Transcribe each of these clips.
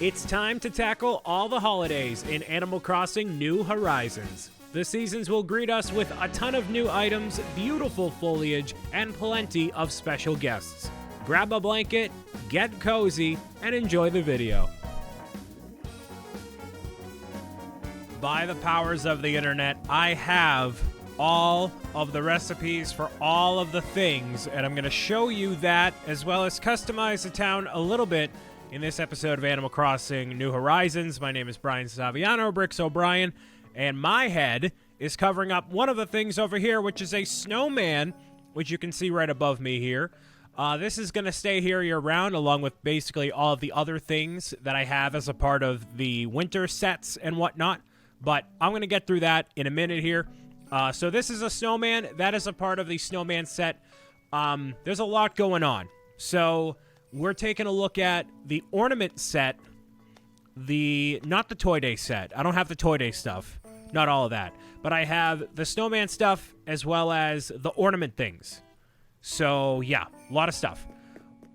It's time to tackle all the holidays in Animal Crossing New Horizons. The seasons will greet us with a ton of new items, beautiful foliage, and plenty of special guests. Grab a blanket, get cozy, and enjoy the video. By the powers of the internet, I have all of the recipes for all of the things, and I'm going to show you that as well as customize the town a little bit in this episode of Animal Crossing New Horizons. My name is Brian Saviano, BricksOBrian, and my head is covering up one of the things over here, which is a snowman, which you can see right above me here. This is going to stay here year-round, along with basically all of the other things that I have as a part of the winter sets and whatnot, but I'm going to get through that in a minute here. So this is a snowman. That is a part of the snowman set. There's a lot going on. So we're taking a look at the ornament set, not the Toy Day set. I don't have the Toy Day stuff, not all of that. But I have the snowman stuff as well as the ornament things. So yeah, a lot of stuff.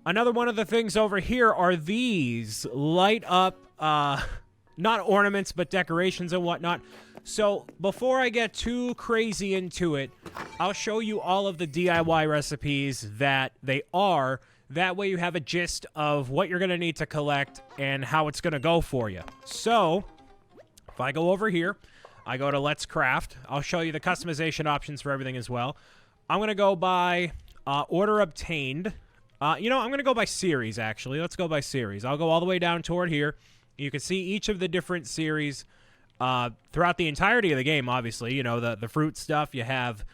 Another one of the things over here are these light up, not ornaments, but decorations and whatnot. So before I get too crazy into it, I'll show you all of the DIY recipes that they are. That way you have a gist of what you're going to need to collect and how it's going to go for you. So if I go over here, I go to Let's Craft. I'll show you the customization options for everything as well. I'm going to go by order obtained. I'm going to go by series, actually. Let's go by series. I'll go all the way down toward here. You can see each of the different series throughout the entirety of the game, obviously. You know, the fruit stuff. You have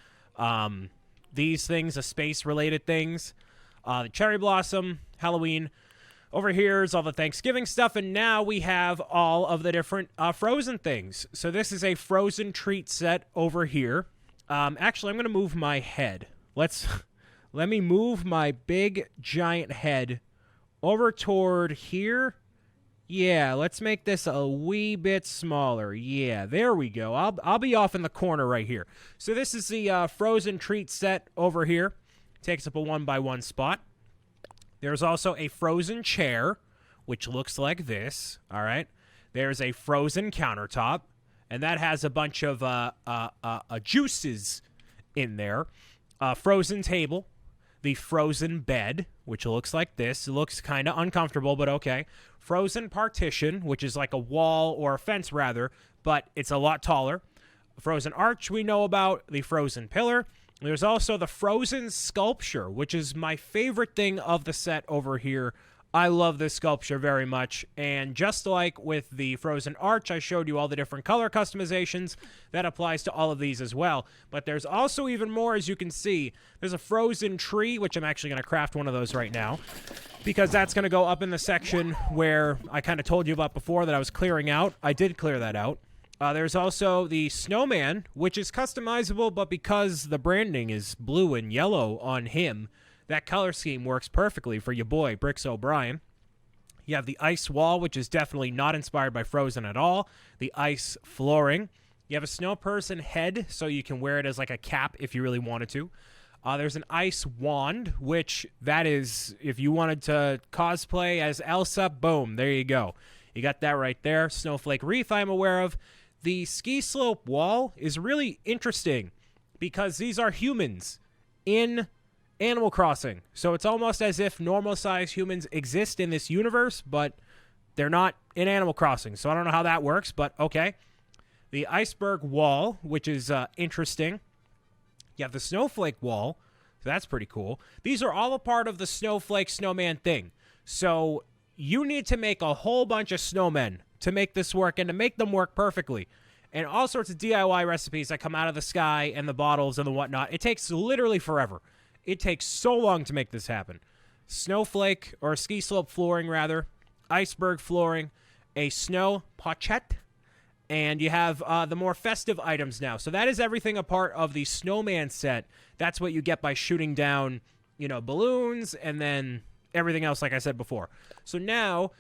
these things, the space-related things. The cherry blossom, Halloween. Over here is all the Thanksgiving stuff, and now we have all of the different frozen things. So this is a frozen treat set over here. Actually, I'm going to move my head. Let me move my big, giant head over toward here. Yeah, let's make this a wee bit smaller. Yeah, there we go. I'll be off in the corner right here. So this is the frozen treat set over here. Takes up a 1x1 spot. There's also a frozen chair, which looks like this. All right. There's a frozen countertop, and that has a bunch of juices in there. Frozen table. The frozen bed, which looks like this. It looks kind of uncomfortable, but okay. Frozen partition, which is like a wall or a fence, rather, but it's a lot taller. Frozen arch we know about. The frozen pillar. There's also the frozen sculpture, which is my favorite thing of the set over here. I love this sculpture very much, and just like with the frozen arch, I showed you all the different color customizations. That applies to all of these as well. But there's also even more, as you can see. There's a frozen tree, which I'm actually going to craft one of those right now, because that's going to go up in the section where I kind of told you about before that I was clearing out. I did clear that out. There's also the snowman, which is customizable, but because the branding is blue and yellow on him, that color scheme works perfectly for your boy, BricksOBrian. You have the ice wall, which is definitely not inspired by Frozen at all. The ice flooring. You have a snow person head, so you can wear it as like a cap if you really wanted to. There's an ice wand, which that is, if you wanted to cosplay as Elsa, boom, there you go. You got that right there. Snowflake wreath I'm aware of. The ski slope wall is really interesting because these are humans in Animal Crossing. So it's almost as if normal-sized humans exist in this universe, but they're not in Animal Crossing. So I don't know how that works, but okay. The Iceberg Wall, which is interesting. You have the Snowflake Wall, so that's pretty cool. These are all a part of the Snowflake Snowman thing. So you need to make a whole bunch of snowmen to make this work and to make them work perfectly. And all sorts of DIY recipes that come out of the sky and the bottles and the whatnot. It takes literally forever. It takes so long to make this happen. Snowflake, or ski slope flooring rather, iceberg flooring, a snow pochette, and you have the more festive items now. So that is everything a part of the snowman set. That's what you get by shooting down, balloons and then everything else like I said before. So now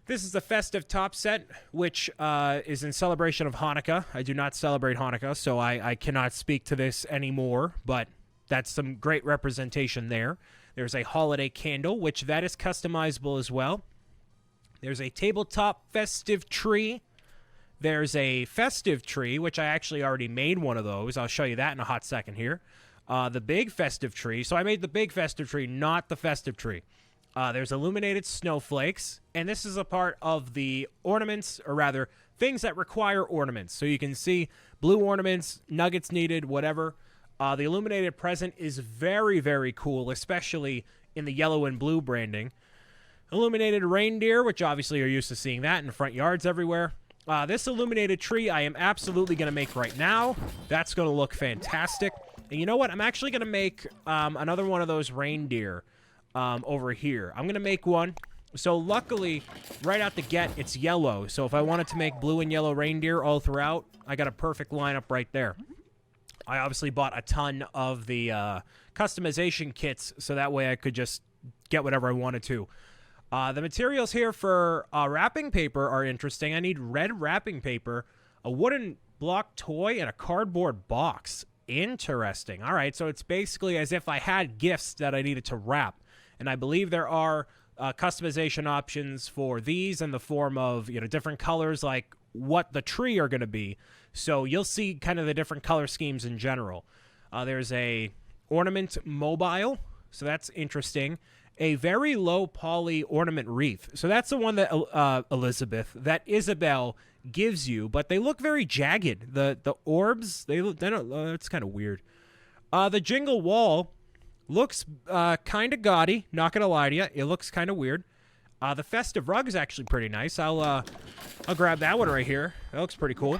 this is the Festive Top Set, which is in celebration of Hanukkah. I do not celebrate Hanukkah, so I cannot speak to this anymore, but that's some great representation there. There's a holiday candle, which that is customizable as well. There's a tabletop festive tree. There's a festive tree, which I actually already made one of those. I'll show you that in a hot second here. The big festive tree. So I made the big festive tree, not the festive tree. There's illuminated snowflakes, and this is a part of the ornaments, or rather, things that require ornaments. So you can see blue ornaments, nuggets needed, whatever. The illuminated present is very, very cool, especially in the yellow and blue branding. Illuminated reindeer, which obviously you're used to seeing that in front yards everywhere. This illuminated tree I am absolutely going to make right now. That's going to look fantastic. And you know what? I'm actually going to make another one of those reindeer over here. I'm going to make one. So luckily, right out the get, it's yellow. So if I wanted to make blue and yellow reindeer all throughout, I got a perfect lineup right there. I obviously bought a ton of the customization kits, so that way I could just get whatever I wanted to. The materials here for wrapping paper are interesting. I need red wrapping paper, a wooden block toy, and a cardboard box. Interesting. All right, so it's basically as if I had gifts that I needed to wrap. And I believe there are customization options for these in the form of, you know, different colors, like what the tree are going to be. So you'll see kind of the different color schemes in general. There's a ornament mobile, so that's interesting. A very low poly ornament wreath. So that's the one that that Isabel gives you, but they look very jagged. The orbs, they don't. It's kind of weird. The jingle wall looks kind of gaudy. Not gonna lie to you, it looks kind of weird. The festive rug is actually pretty nice. I'll grab that one right here. That looks pretty cool.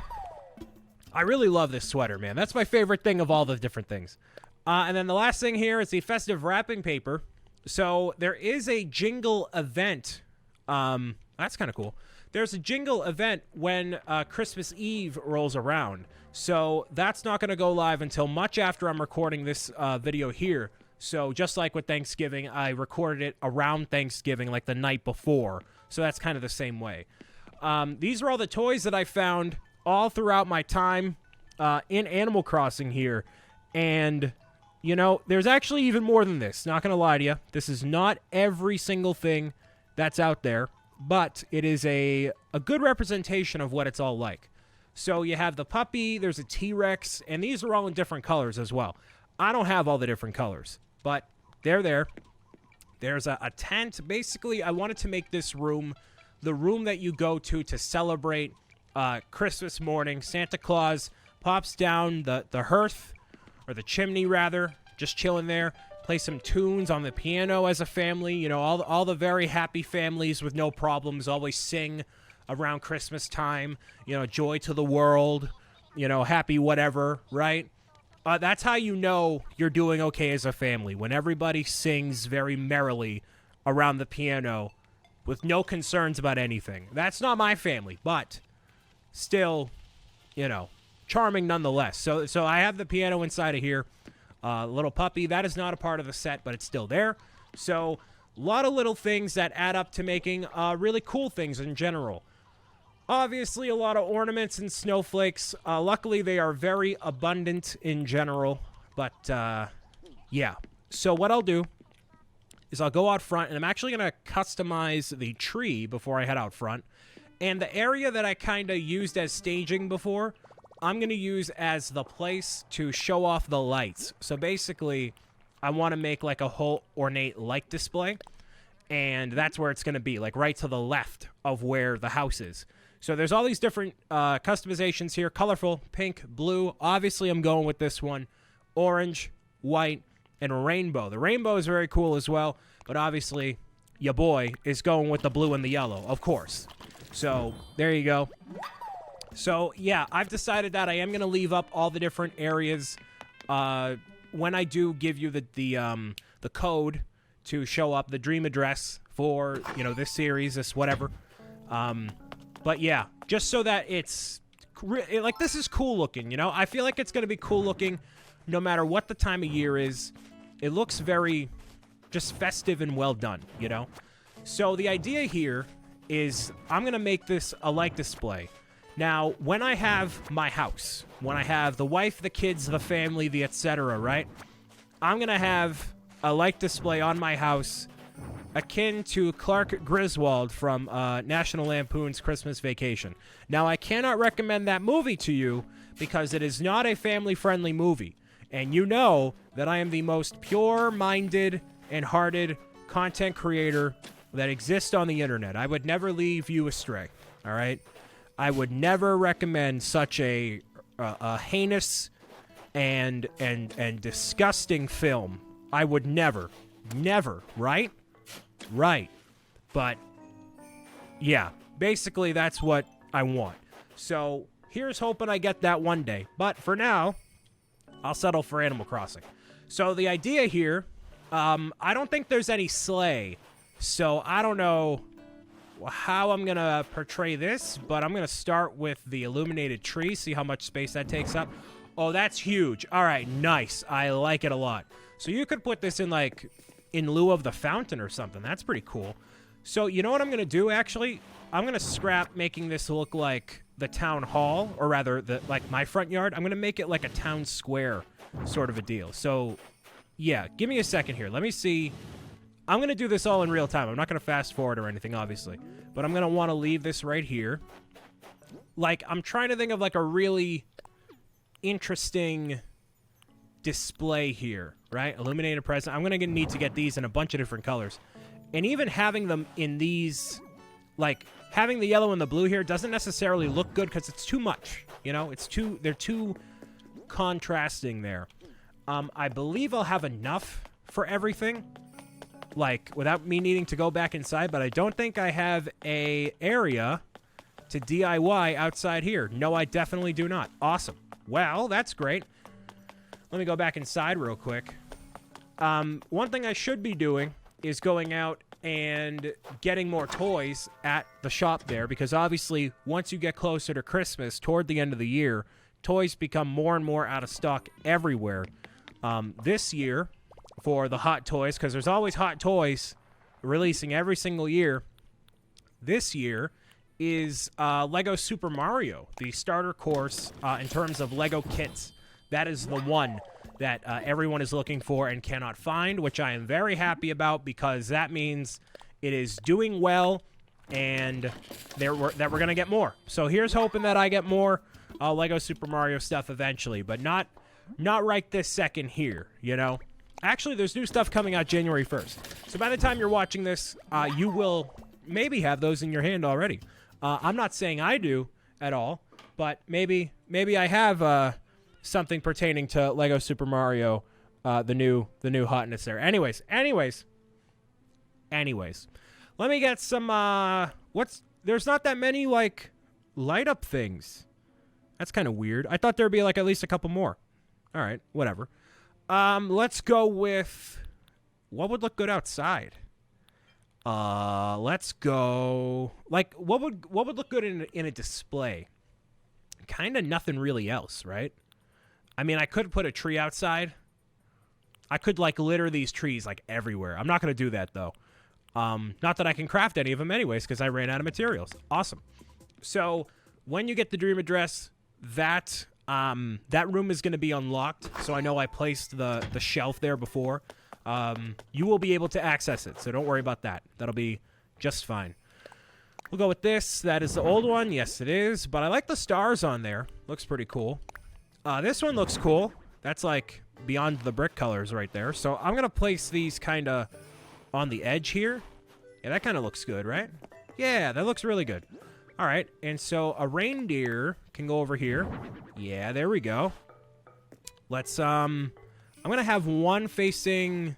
I really love this sweater, man. That's my favorite thing of all the different things. And then the last thing here is the festive wrapping paper. So there is a jingle event. That's kind of cool. There's a jingle event when Christmas Eve rolls around. So that's not going to go live until much after I'm recording this video here. So just like with Thanksgiving, I recorded it around Thanksgiving, like the night before. So that's kind of the same way. These are all the toys that I found all throughout my time in Animal Crossing here. And you know, there's actually even more than this. Not going to lie to you. This is not every single thing that's out there, but it is a good representation of what it's all like. So you have the puppy, there's a T-Rex, and these are all in different colors as well. I don't have all the different colors, but they're there. There's a tent. Basically, I wanted to make this room the room that you go to celebrate Christmas morning. Santa Claus pops down the hearth, or the chimney, rather, just chilling there, play some tunes on the piano as a family. You know, all the very happy families with no problems always sing around Christmas time. You know, joy to the world, you know, happy whatever, right? That's how you know you're doing okay as a family, when everybody sings very merrily around the piano with no concerns about anything. That's not my family, but still, you know, charming nonetheless. So I have the piano inside of here. Little puppy, that is not a part of the set, but it's still there. So a lot of little things that add up to making really cool things in general. Obviously, a lot of ornaments and snowflakes. Luckily, they are very abundant in general. But, yeah. So what I'll do is I'll go out front, and I'm actually going to customize the tree before I head out front. And the area that I kind of used as staging before, I'm going to use as the place to show off the lights. So basically, I want to make like a whole ornate light display. And that's where it's going to be, like right to the left of where the house is. So there's all these different customizations here. Colorful, pink, blue. Obviously, I'm going with this one. Orange, white, and rainbow. The rainbow is very cool as well. But obviously, your boy is going with the blue and the yellow, of course. So there you go. So, yeah, I've decided that I am going to leave up all the different areas when I do give you the code to show up the dream address for, you know, this series, this whatever. But, yeah, just so that it's, like, this is cool looking, you know? I feel like it's going to be cool looking no matter what the time of year is. It looks very just festive and well done, you know? So the idea here is I'm going to make this a light display. Now, when I have my house, when I have the wife, the kids, the family, the etc., right? I'm going to have a light display on my house akin to Clark Griswold from National Lampoon's Christmas Vacation. Now, I cannot recommend that movie to you because it is not a family-friendly movie. And you know that I am the most pure-minded and hearted content creator that exists on the internet. I would never leave you astray, all right? I would never recommend such a heinous and disgusting film. I would never, right? Right. But, yeah, basically that's what I want. So, here's hoping I get that one day. But for now, I'll settle for Animal Crossing. So, the idea here, I don't think there's any sleigh. So, I don't know how I'm going to portray this, but I'm going to start with the Illuminated Tree, see how much space that takes up. Oh, that's huge. All right, nice. I like it a lot. So you could put this in, like, in lieu of the fountain or something. That's pretty cool. So you know what I'm going to do, actually? I'm going to scrap making this look like the town hall, or rather, like my front yard. I'm going to make it like a town square sort of a deal. So, yeah, give me a second here. Let me see. I'm going to do this all in real time. I'm not going to fast forward or anything, obviously. But I'm going to want to leave this right here. Like, I'm trying to think of, like, a really interesting display here, right? Illuminated present. I'm going to need to get these in a bunch of different colors. And even having them in these, like, having the yellow and the blue here doesn't necessarily look good because it's too much, you know? They're too contrasting there. I believe I'll have enough for everything, like, without me needing to go back inside, but I don't think I have a area to DIY outside here. No, I definitely do not. Awesome. Well, that's great. Let me go back inside real quick. One thing I should be doing is going out and getting more toys at the shop there, because obviously once you get closer to Christmas, toward the end of the year, toys become more and more out of stock everywhere. This year, for the hot toys, because there's always hot toys releasing every single year, this year is Lego Super Mario, the starter course in terms of Lego kits. That is the one that everyone is looking for and cannot find, which I am very happy about, because that means it is doing well and that we're going to get more. So here's hoping that I get more Lego Super Mario stuff eventually, but not right this second here, you know? Actually, there's new stuff coming out January 1st. So by the time you're watching this, you will maybe have those in your hand already. I'm not saying I do at all, but maybe I have something pertaining to Lego Super Mario, the new hotness there. Anyways. Let me get some, there's not that many, like, light up things. That's kind of weird. I thought there'd be, like, at least a couple more. All right, whatever. Let's go with, what would look good outside? Let's go, like, what would look good in a display? Kind of nothing really else, right? I mean, I could put a tree outside. I could, like, litter these trees, like, everywhere. I'm not going to do that, though. Not that I can craft any of them anyways, because I ran out of materials. Awesome. So, when you get the dream address, that room is going to be unlocked, so I know I placed the shelf there before. You will be able to access it, so don't worry about that. That'll be just fine. We'll go with this. That is the old one. Yes, it is, but I like the stars on there. Looks pretty cool. This one looks cool. That's, like, beyond the brick colors right there. So I'm going to place these kind of on the edge here. Yeah, that kind of looks good, right? Yeah, that looks really good. All right, and so a reindeer can go over here. Yeah, there we go. Let's, I'm going to have one facing...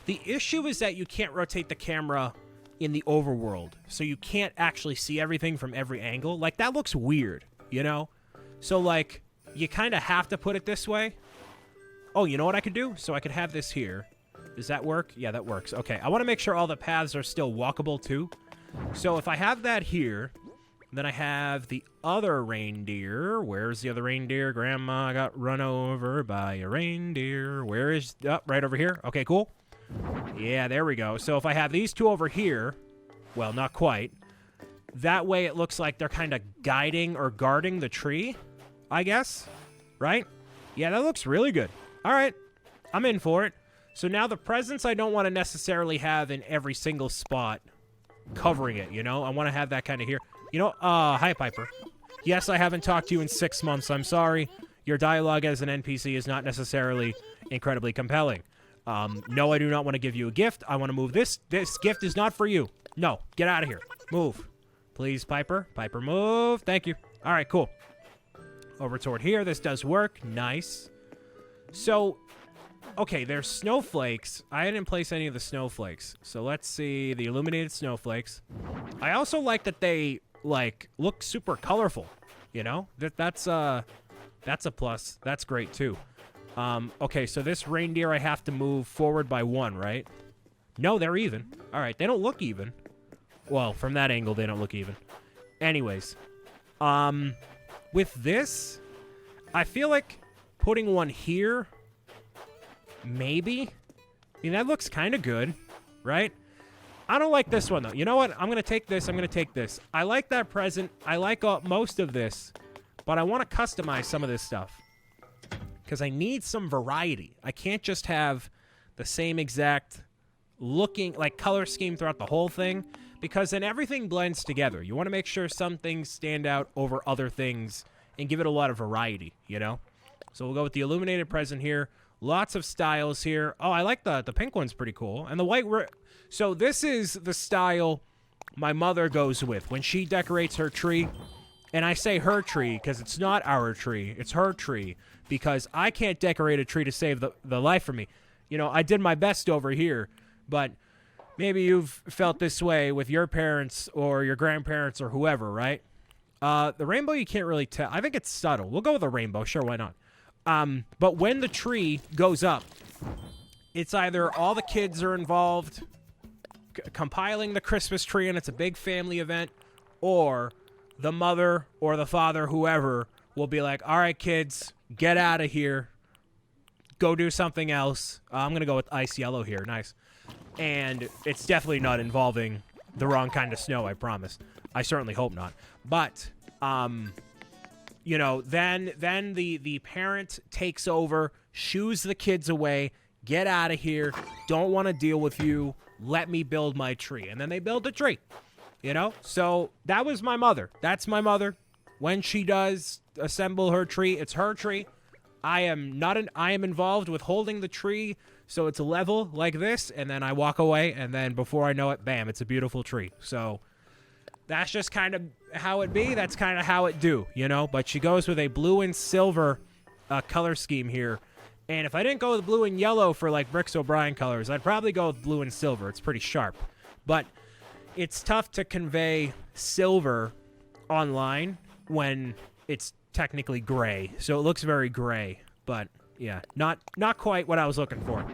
The issue is that you can't rotate the camera in the overworld, so you can't actually see everything from every angle. Like, that looks weird, you know? So, like, you kind of have to put it this way. Oh, you know what I could do? So I could have this here. Does that work? Yeah, that works. Okay, I want to make sure all the paths are still walkable, too. So if I have that here... Then I have the other reindeer. Where's the other reindeer? Grandma got run over by a reindeer. Where is... Oh, right over here. Okay, cool. Yeah, there we go. So if I have these two over here... Well, not quite. That way it looks like they're kind of guiding or guarding the tree, I guess. Right? Yeah, that looks really good. All right. I'm in for it. So now the presents I don't want to necessarily have in every single spot covering it, you know? I want to have that kind of here. You know, hi, Piper. Yes, I haven't talked to you in 6 months. I'm sorry. Your dialogue as an NPC is not necessarily incredibly compelling. No, I do not want to give you a gift. I want to move this. This gift is not for you. No, get out of here. Move. Please, Piper. Piper, move. Thank you. All right, cool. Over toward here. This does work. Nice. So, okay, there's snowflakes. I didn't place any of the snowflakes. So let's see the illuminated snowflakes. I also like that they, like, look super colorful. You know? That's a plus. That's great, too. Okay, so this reindeer I have to move forward by 1, right? No, they're even. All right, they don't look even. Well, from that angle, they don't look even. Anyways, with this, I feel like putting one here, maybe. I mean, that looks kind of good, right? I don't like this one, though. You know what? I'm going to take this. I'm going to take this. I like that present. I like most of this, but I want to customize some of this stuff because I need some variety. I can't just have the same exact looking, like, color scheme throughout the whole thing, because then everything blends together. You want to make sure some things stand out over other things and give it a lot of variety, you know? So we'll go with the illuminated present here. Lots of styles here. Oh, I like the pink one's pretty cool. And the white... So this is the style my mother goes with when she decorates her tree. And I say her tree because it's not our tree. It's her tree because I can't decorate a tree to save the life for me. You know, I did my best over here, but maybe you've felt this way with your parents or your grandparents or whoever, right? The rainbow you can't really tell. I think it's subtle. We'll go with a rainbow. Sure, why not? But when the tree goes up, it's either all the kids are involved compiling the Christmas tree and it's a big family event, or the mother or the father, whoever, will be like, all right, kids, get out of here. Go do something else. I'm going to go with ice yellow here. Nice. And it's definitely not involving the wrong kind of snow, I promise. I certainly hope not. But, you know, then the parent takes over, shoos the kids away, get out of here, don't want to deal with you, let me build my tree. And then they build the tree, you know? So that was my mother. That's my mother. When she does assemble her tree, it's her tree. I am involved with holding the tree so it's level like this, and then I walk away, and then before I know it, bam, it's a beautiful tree. So that's just kind of how it be. That's kind of how it do, you know? But she goes with a blue and silver color scheme here. And if I didn't go with blue and yellow for, like, BricksOBrian colors, I'd probably go with blue and silver. It's pretty sharp. But it's tough to convey silver online when it's technically gray. So it looks very gray. But, yeah, not quite what I was looking for.